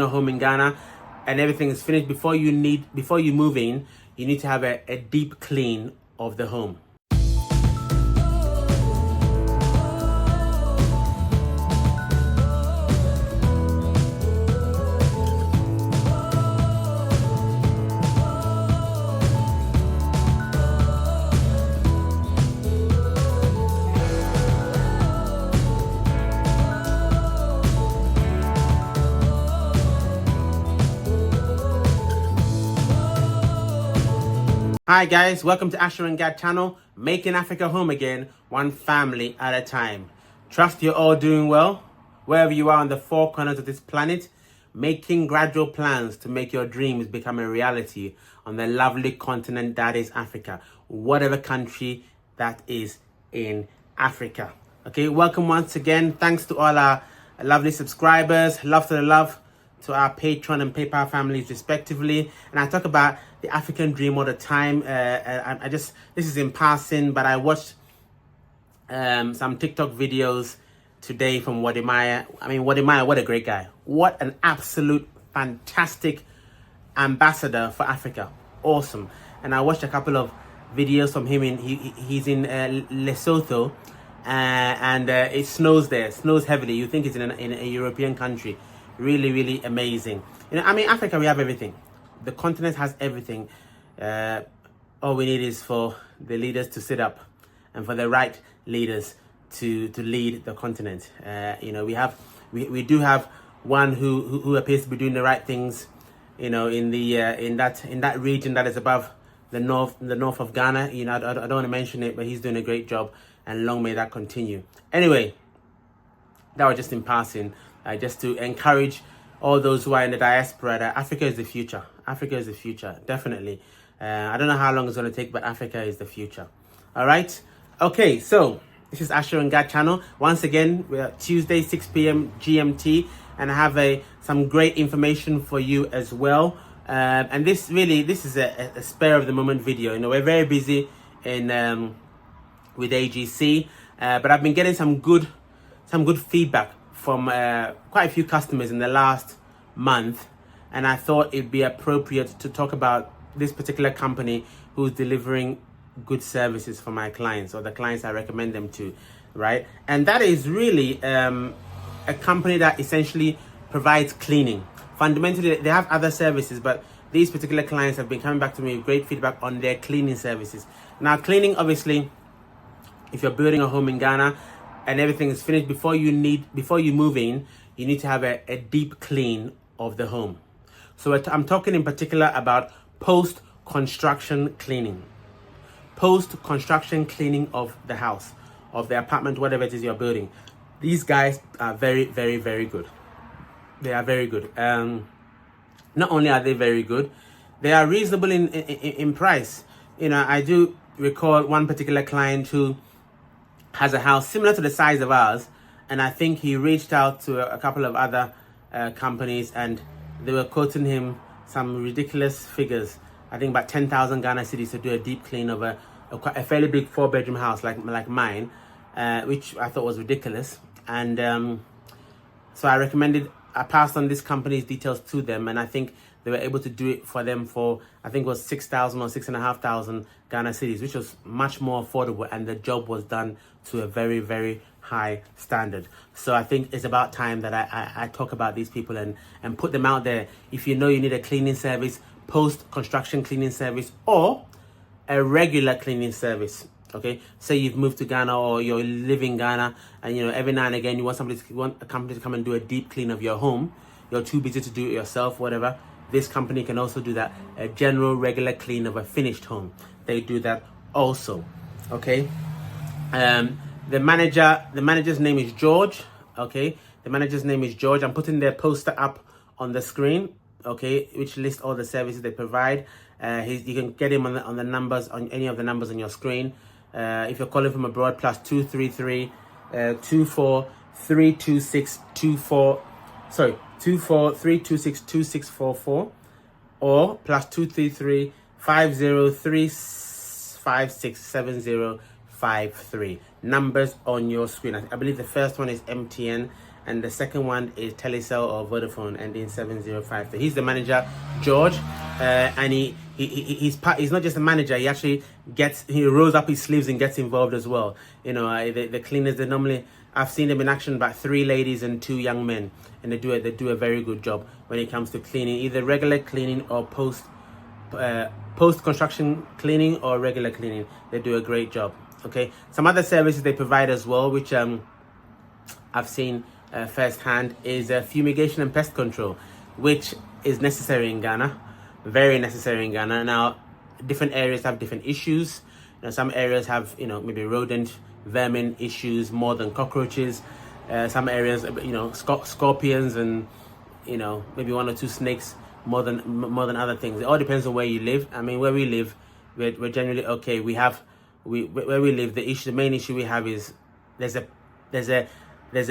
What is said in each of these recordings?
a home in Ghana and everything is finished, before you move in, you need to have a deep clean of the home. Hi guys, welcome to AsherGad channel, making Africa home again, one family at a time. Trust you're all doing well, wherever you are on the four corners of this planet, making gradual plans to make your dreams become a reality on the lovely continent that is Africa, whatever country that is in Africa. Okay, welcome once again. Thanks to all our lovely subscribers, love to the love to our Patreon and PayPal families respectively. And I talk about the African dream all the time. This is in passing, but I watched some TikTok videos today from Wadimaya. I mean, Wadimaya, what a great guy. What an absolute fantastic ambassador for Africa. Awesome. And I watched a couple of videos from him. He's in Lesotho, and it snows there. It snows heavily. You think it's in a European country. Really, really amazing. You know, I mean, Africa, we have everything. The continent has everything. All we need is for the leaders to sit up and for the right leaders to lead the continent. You know, we do have one who appears to be doing the right things. You know, in that region that is above the north of Ghana. You know, I don't want to mention it, but he's doing a great job, and long may that continue. Anyway, that was just in passing. Just to encourage all those who are in the diaspora that Africa is the future. Africa is the future, definitely. I don't know how long it's going to take, but Africa is the future. All right? Okay, so this is AsherGad channel. Once again, we're Tuesday, 6 p.m. GMT, and I have some great information for you as well. And this is a spare of the moment video. You know, we're very busy with AGC, but I've been getting some good feedback from quite a few customers in the last month, and I thought it'd be appropriate to talk about this particular company who's delivering good services for my clients, or the clients I recommend them to, right? And that is really a company that essentially provides cleaning. Fundamentally, they have other services, but these particular clients have been coming back to me with great feedback on their cleaning services. Now, cleaning, obviously, if you're building a home in Ghana and everything is finished, before you move in, you need to have a deep clean of the home. So I'm talking in particular about post-construction cleaning. Post-construction cleaning of the house, of the apartment, whatever it is you're building. These guys are very, very, very good. They are very good. Not only are they very good, they are reasonable in price. You know, I do recall one particular client who has a house similar to the size of ours, and I think he reached out to a couple of other companies, and they were quoting him some ridiculous figures. I think about 10,000 Ghana cedis to do a deep clean of a fairly big 4-bedroom house like mine, which I thought was ridiculous. And so I passed on this company's details to them, and I think they were able to do it for them for, I think it was 6,000 or 6,500 Ghana cedis, which was much more affordable, and the job was done to a very, very high standard. So I think it's about time that I talk about these people and put them out there. If you know you need a cleaning service, post-construction cleaning service, or a regular cleaning service, okay? Say you've moved to Ghana, or you live in Ghana, and you know every now and again you want a company to come and do a deep clean of your home. You're too busy to do it yourself, whatever. This company can also do that. A general, regular clean of a finished home. They do that also, okay? The manager's name is George, okay? The manager's name is George. I'm putting their poster up on the screen, okay, which lists all the services they provide. You can get him on the numbers, on any of the numbers on your screen. If you're calling from abroad, +233 24 326 2644, or +233 503 567053. Numbers on your screen. I believe the first one is MTN and the second one is Telecel or Vodafone ending 705. So he's the manager, George, and he's not just a manager. He rolls up his sleeves and gets involved as well. You know, the cleaners, they normally, I've seen them in action, about 3 ladies and 2 young men, and they do a very good job when it comes to cleaning, either regular cleaning or post construction cleaning or regular cleaning. They do a great job. Okay, some other services they provide as well, which I've seen firsthand, is fumigation and pest control, which is necessary in Ghana, very necessary in Ghana. Now, different areas have different issues. You know, some areas have, you know, maybe rodent, vermin issues more than cockroaches. Some areas, you know, scorpions and, you know, maybe 1 or 2 snakes more than other things. It all depends on where you live. I mean, where we live, we're generally okay. Where we live, the main issue we have is there's a let's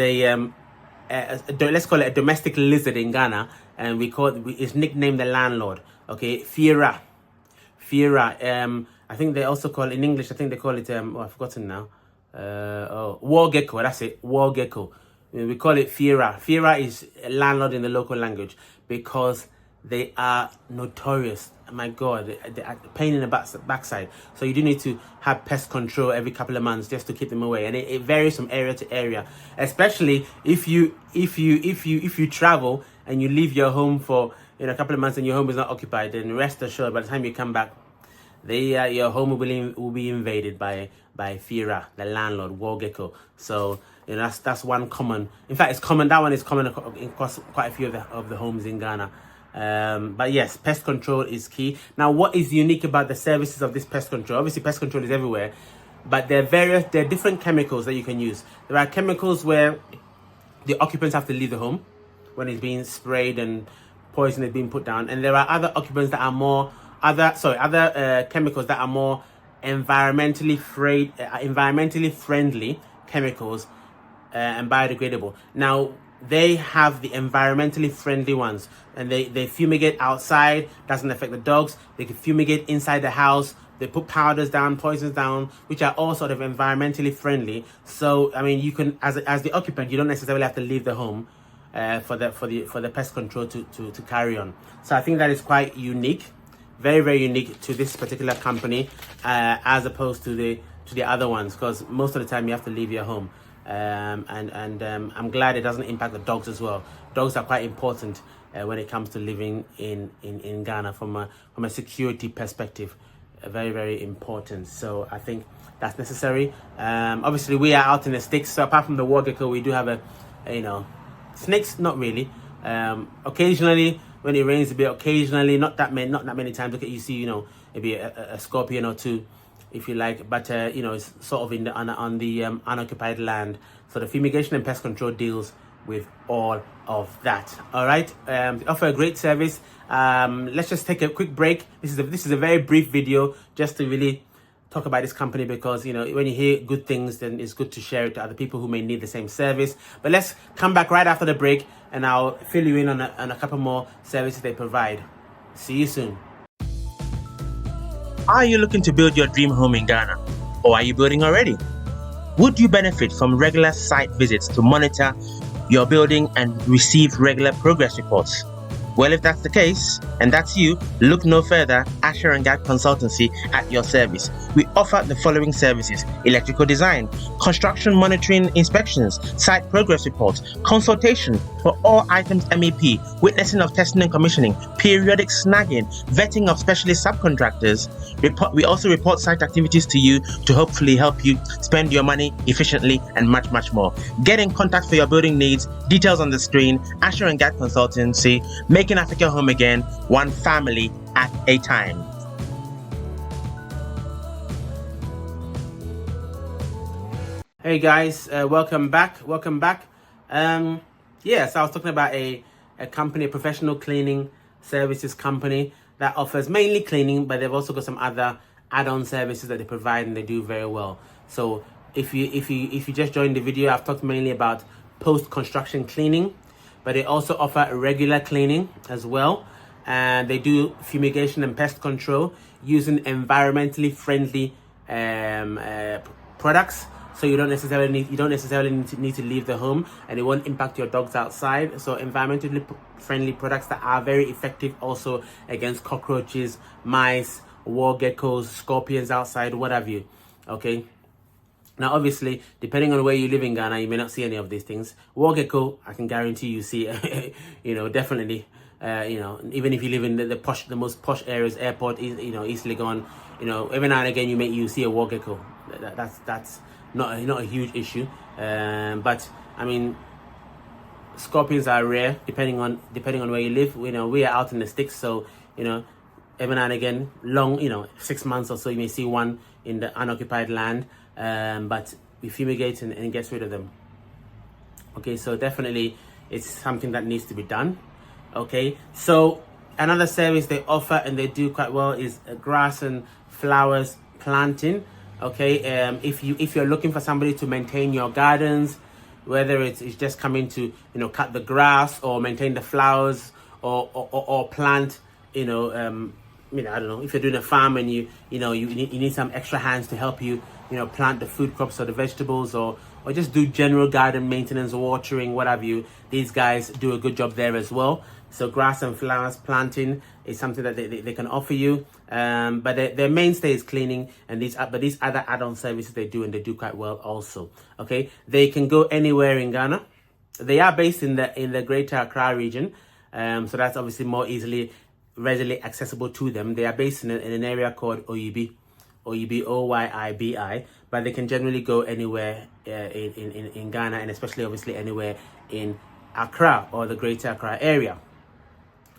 call it a domestic lizard in Ghana, and it's nicknamed the landlord. Okay, Fiera. I think they also call it, in English, I think they call it I've forgotten now. War gecko. That's it. War gecko. We call it Fiera. Fiera is a landlord in the local language because they are notorious. My God, they are a pain in the backside. So you do need to have pest control every couple of months just to keep them away, and it varies from area to area. Especially if you travel and you leave your home for, you know, a couple of months and your home is not occupied, then rest assured by the time you come back, your home will be invaded by Fiera, the landlord, war gecko. So, you know, that's one common. In fact, it's common. That one is common across quite a few of the homes in Ghana. But yes, pest control is key. Now, what is unique about the services of this pest control? Obviously, pest control is everywhere, but there are different chemicals that you can use. There are chemicals where the occupants have to leave the home when it's being sprayed and poison is being put down, and there are other occupants that are more other chemicals that are more environmentally friendly chemicals and biodegradable. Now, they have the environmentally friendly ones, and they fumigate outside, doesn't affect the dogs. They can fumigate inside the house. They put powders down, poisons down, which are all sort of environmentally friendly. So, I mean, you can, as the occupant, you don't necessarily have to leave the home for the pest control to carry on. So I think that is quite unique, very, very unique to this particular company, as opposed to the other ones, because most of the time you have to leave your home. I'm glad it doesn't impact the dogs as well. Dogs are quite important when it comes to living in Ghana from a security perspective. Very, very important. So I think that's necessary. Obviously, we are out in the sticks, so apart from the war gecko, we do have snakes. Not really. Occasionally, when it rains a bit, not that many times. Okay, you see, maybe a scorpion or 2. If you like, but it's sort of on the unoccupied land. So the fumigation and pest control deals with all of that. All right, they offer a great service. Let's just take a quick break. This is a very brief video just to really talk about this company, because when you hear good things, then it's good to share it to other people who may need the same service. But let's come back right after the break, and I'll fill you in on a couple more services they provide. See you soon. Are you looking to build your dream home in Ghana, or are you building already? Would you benefit from regular site visits to monitor your building and receive regular progress reports? Well, if that's the case, and that's you, look no further. AsherGad Consultancy at your service. We offer the following services: electrical design, construction monitoring inspections, site progress reports, consultation for all items MEP, witnessing of testing and commissioning, periodic snagging, vetting of specialist subcontractors. We also report site activities to you to hopefully help you spend your money efficiently, and much, much more. Get in contact for your building needs. Details on the screen. AsherGad Consultancy, making Africa home again, one family at a time. Hey guys, welcome back. So I was talking about a company, a professional cleaning services company that offers mainly cleaning, but they've also got some other add-on services that they provide, and they do very well. So if you just joined the video, I've talked mainly about post-construction cleaning, but they also offer regular cleaning as well. And they do fumigation and pest control using environmentally friendly products. so you don't necessarily need to leave the home, and it won't impact your dogs outside. So environmentally friendly products that are very effective also against cockroaches, mice, war geckos, scorpions outside, what have you. Okay. Now, obviously, depending on where you live in Ghana, you may not see any of these things. War gecko, I can guarantee you see, definitely. Even if you live in the most posh areas, airport, East Legon, every now and again you see a war gecko. That's not a huge issue. But I mean, scorpions are rare depending on where you live. We are out in the sticks, so every now and again, 6 months or so, you may see one in the unoccupied land. But we fumigate and gets rid of them. Okay, so definitely it's something that needs to be done. Okay, so another service they offer and they do quite well is grass and flowers planting. Okay, if you're looking for somebody to maintain your gardens, whether it's just coming to cut the grass or maintain the flowers or plant, I don't know, if you're doing a farm and you need some extra hands to help you plant the food crops or the vegetables, or just do general garden maintenance, watering, what have you. These guys do a good job there as well. So grass and flowers planting is something that they can offer you. But their mainstay is cleaning, and these other add-on services they do, and they do quite well also. Okay, they can go anywhere in Ghana. They are based in the Greater Accra region, so that's obviously more readily accessible to them. They are based in an area called Oyibi, Oyibi, but they can generally go anywhere in Ghana, and especially obviously anywhere in Accra or the Greater Accra area.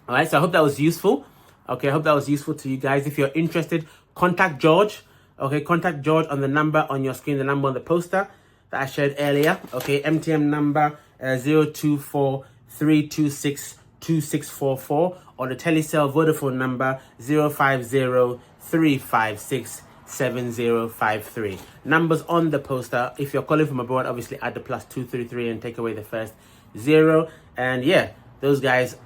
All right, so I hope that was useful. Okay, I hope that was useful to you guys. If you're interested, contact George. Okay, contact George on the number on your screen, the number on the poster that I shared earlier. Okay, MTM number 024-326-2644, or the Telecel Vodafone number 050-356-7053. Numbers on the poster. If you're calling from abroad, obviously add the +233 and take away the first 0. And yeah, those guys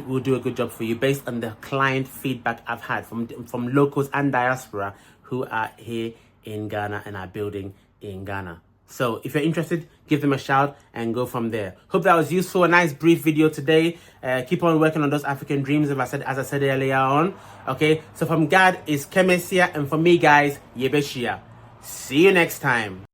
will do a good job for you based on the client feedback I've had from locals and diaspora who are here in Ghana and are building in Ghana. So if you're interested, give them a shout and go from there. Hope that was useful. A nice brief video today. Keep on working on those African dreams, as I said earlier on. Okay, so from Gad is Kemesia, and for me, guys, Yebeshia. See you next time.